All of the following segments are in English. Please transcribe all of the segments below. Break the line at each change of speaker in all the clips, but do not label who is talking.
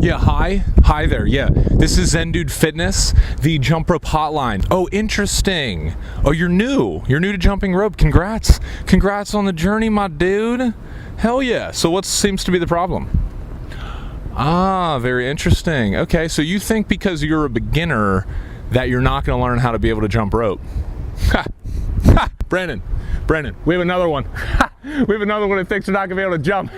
Yeah, hi there. Yeah, this is Zen Dude Fitness, the jump rope hotline. Oh, interesting. Oh, you're new to jumping rope. Congrats on the journey, my dude. Hell yeah. So what seems to be the problem? Ah, very interesting. Okay, so you think because you're a beginner that you're not going to learn how to be able to jump rope? Ha. Ha. Brandon, we have another one. Ha. We have another one that thinks you're not going to be able to jump.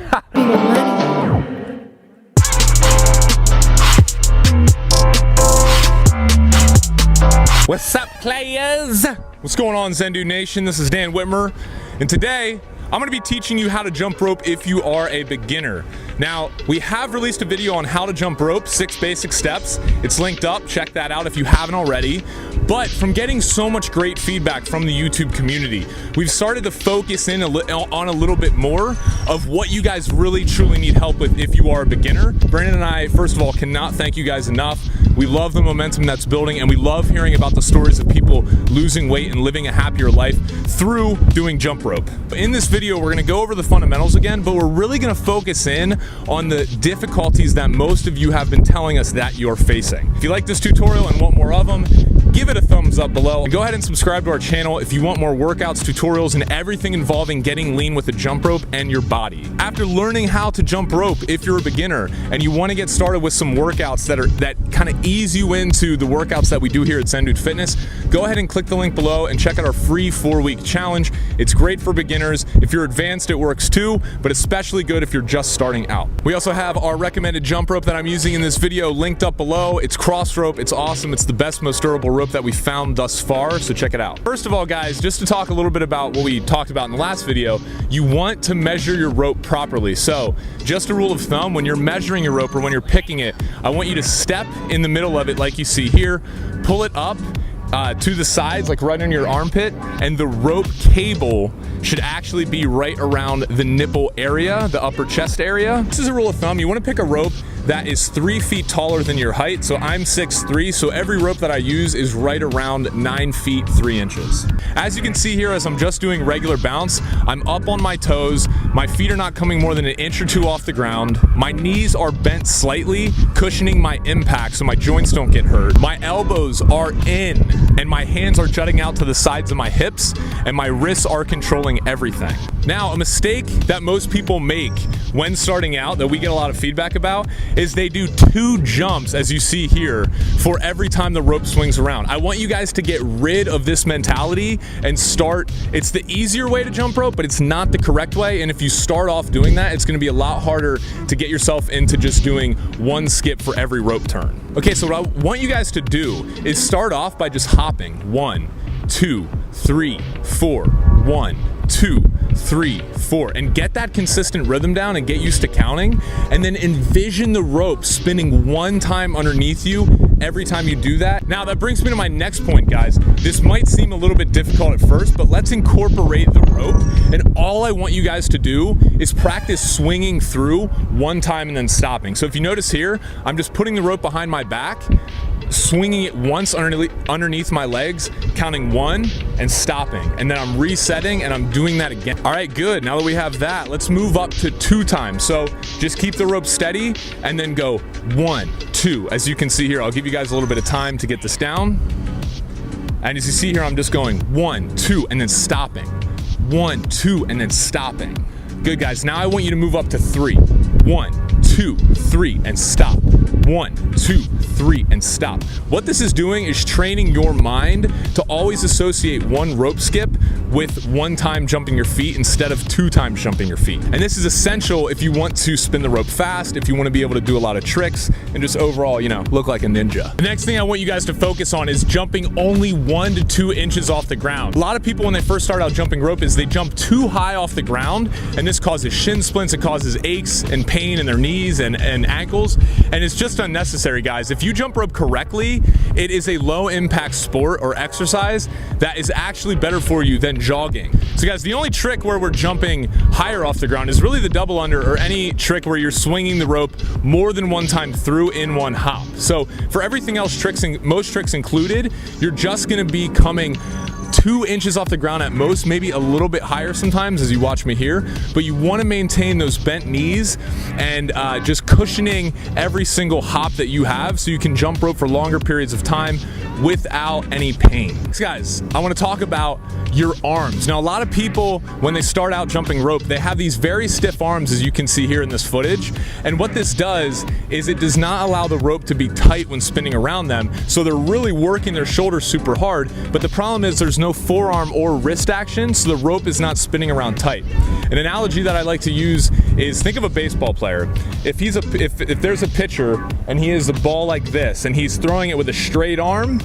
What's up, players? What's going on, Zen Dude Nation? This is Dan Whitmer, and today I'm going to be teaching you how to jump rope if you are a beginner. Now, we have released a video on how to jump rope, 6 basic steps. It's linked up, check that out if you haven't already. But from getting so much great feedback from the YouTube community, we've started to focus in on a little bit more of what you guys really truly need help with if you are a beginner. Brandon and I, first of all, cannot thank you guys enough. We love the momentum that's building, and we love hearing about the stories of people losing weight and living a happier life through doing jump rope. In this video, we're gonna go over the fundamentals again, but we're really gonna focus in on the difficulties that most of you have been telling us that you're facing. If you like this tutorial and want more of them, give it a thumbs up below. And go ahead and subscribe to our channel if you want more workouts, tutorials, and everything involving getting lean with a jump rope and your body. After learning how to jump rope, if you're a beginner and you want to get started with some workouts that kind of ease you into the workouts that we do here at Zen Dude Fitness, go ahead and click the link below and check out our free 4-week challenge. It's great for beginners. If you're advanced, it works too, but especially good if you're just starting out. We also have our recommended jump rope that I'm using in this video linked up below. It's cross rope. It's awesome. It's the best, most durable rope that we found thus far, so check it out. First of all, guys, just to talk a little bit about what we talked about in the last video, you want to measure your rope properly. So just a rule of thumb, when you're measuring your rope or when you're picking it, I want you to step in the middle of it like you see here, pull it up to the sides, like right under your armpit, and the rope cable should actually be right around the nipple area, the upper chest area. This is a rule of thumb. You want to pick a rope that is 3 feet taller than your height. So I'm 6'3", so every rope that I use is right around 9 feet 3 inches. As you can see here, as I'm just doing regular bounce, I'm up on my toes. My feet are not coming more than an inch or two off the ground. My knees are bent slightly, cushioning my impact so my joints don't get hurt. My elbows are in, and my hands are jutting out to the sides of my hips, and my wrists are controlling everything. Now, a mistake that most people make when starting out that we get a lot of feedback about is they do 2 jumps, as you see here, for every time the rope swings around. I want you guys to get rid of this mentality and start. It's the easier way to jump rope, but it's not the correct way. And if you start off doing that, it's gonna be a lot harder to get yourself into just doing 1 skip for every rope turn. Okay, so what I want you guys to do is start off by just hopping. 1, 2, 3, 4, 1, 2, 3, 4, and get that consistent rhythm down and get used to counting, and then envision the rope spinning 1 time underneath you every time you do that. Now that brings me to my next point, guys. This might seem a little bit difficult at first, but let's incorporate the rope, and all I want you guys to do is practice swinging through 1 time and then stopping. So if you notice here, I'm just putting the rope behind my back, swinging it once underneath my legs, counting 1 and stopping, and then I'm resetting and I'm doing that again. All right, good. Now that we have that, let's move up to 2 times. So just keep the rope steady and then go 1, 2. As you can see here, I'll give you guys a little bit of time to get this down. And as you see here, I'm just going 1, 2, and then stopping. 1, 2, and then stopping. Good, guys. Now I want you to move up to 3. 1, 2, 3, and stop. 1, 2, 3, and stop. What this is doing is training your mind to always associate 1 rope skip with 1 time jumping your feet instead of 2 times jumping your feet. And this is essential if you want to spin the rope fast, if you want to be able to do a lot of tricks, and just overall, you know, look like a ninja. The next thing I want you guys to focus on is jumping only 1 to 2 inches off the ground. A lot of people, when they first start out jumping rope, is they jump too high off the ground, and this causes shin splints, it causes aches and pain in their knees and ankles, and it's just unnecessary, guys. If you jump rope correctly, it is a low impact sport or exercise that is actually better for you than jogging. So guys, the only trick where we're jumping higher off the ground is really the double under, or any trick where you're swinging the rope more than 1 time through in 1 hop. So for everything else, most tricks included, you're just gonna be coming 2 inches off the ground at most, maybe a little bit higher sometimes as you watch me here, but you want to maintain those bent knees and just cushioning every single hop that you have so you can jump rope for longer periods of time without any pain. So guys, I want to talk about your arms. Now, a lot of people, when they start out jumping rope, they have these very stiff arms, as you can see here in this footage. And what this does is it does not allow the rope to be tight when spinning around them. So they're really working their shoulders super hard. But the problem is there's no forearm or wrist action, so the rope is not spinning around tight. An analogy that I like to use is, think of a baseball player. If there's a pitcher and he has the ball like this and he's throwing it with a straight arm,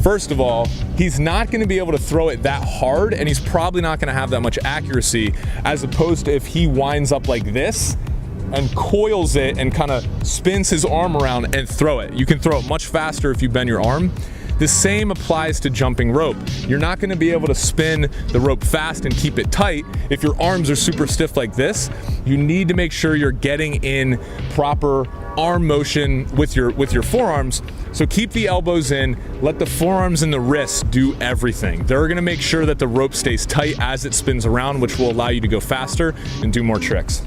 first of all, he's not going to be able to throw it that hard, and he's probably not going to have that much accuracy, as opposed to if he winds up like this and coils it and kind of spins his arm around and throw it. You can throw it much faster if you bend your arm. The same applies to jumping rope. You're not going to be able to spin the rope fast and keep it tight if your arms are super stiff like this. You need to make sure you're getting in proper arm motion with your forearms. So keep the elbows in, let the forearms and the wrists do everything. They're gonna make sure that the rope stays tight as it spins around, which will allow you to go faster and do more tricks.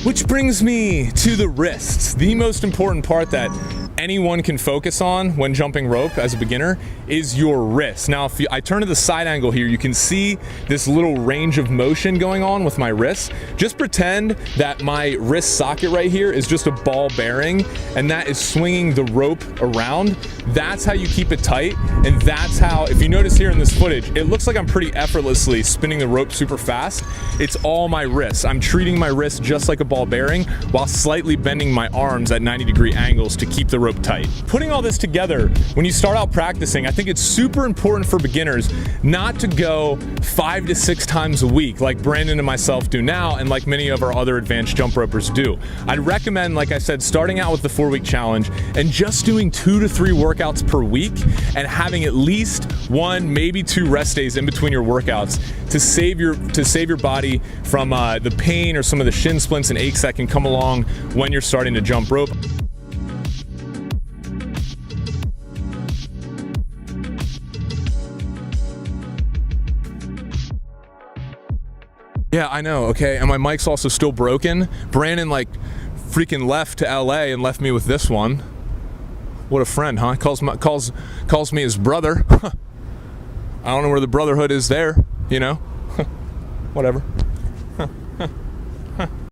Which brings me to the wrists. The most important part that anyone can focus on when jumping rope as a beginner is your wrist. Now, if I turn to the side angle here, you can see this little range of motion going on with my wrists. Just pretend that my wrist socket right here is just a ball bearing, and that is swinging the rope around. That's how you keep it tight, and that's how, if you notice here in this footage, it looks like I'm pretty effortlessly spinning the rope super fast. It's all my wrists. I'm treating my wrist just like a ball bearing while slightly bending my arms at 90-degree angles to keep the rope tight. Putting all this together, when you start out practicing, I think it's super important for beginners not to go 5 to 6 times a week like Brandon and myself do now, and like many of our other advanced jump ropers do. I'd recommend, like I said, starting out with the 4-week challenge and just doing 2 to 3 workouts per week and having at least 1, maybe 2 rest days in between your workouts to save your body from the pain or some of the shin splints and aches that can come along when you're starting to jump rope. Yeah, I know, okay, and my mic's also still broken. Brandon like freaking left to LA and left me with this one. What a friend, huh? Calls me his brother. I don't know where the brotherhood is there, you know? Whatever.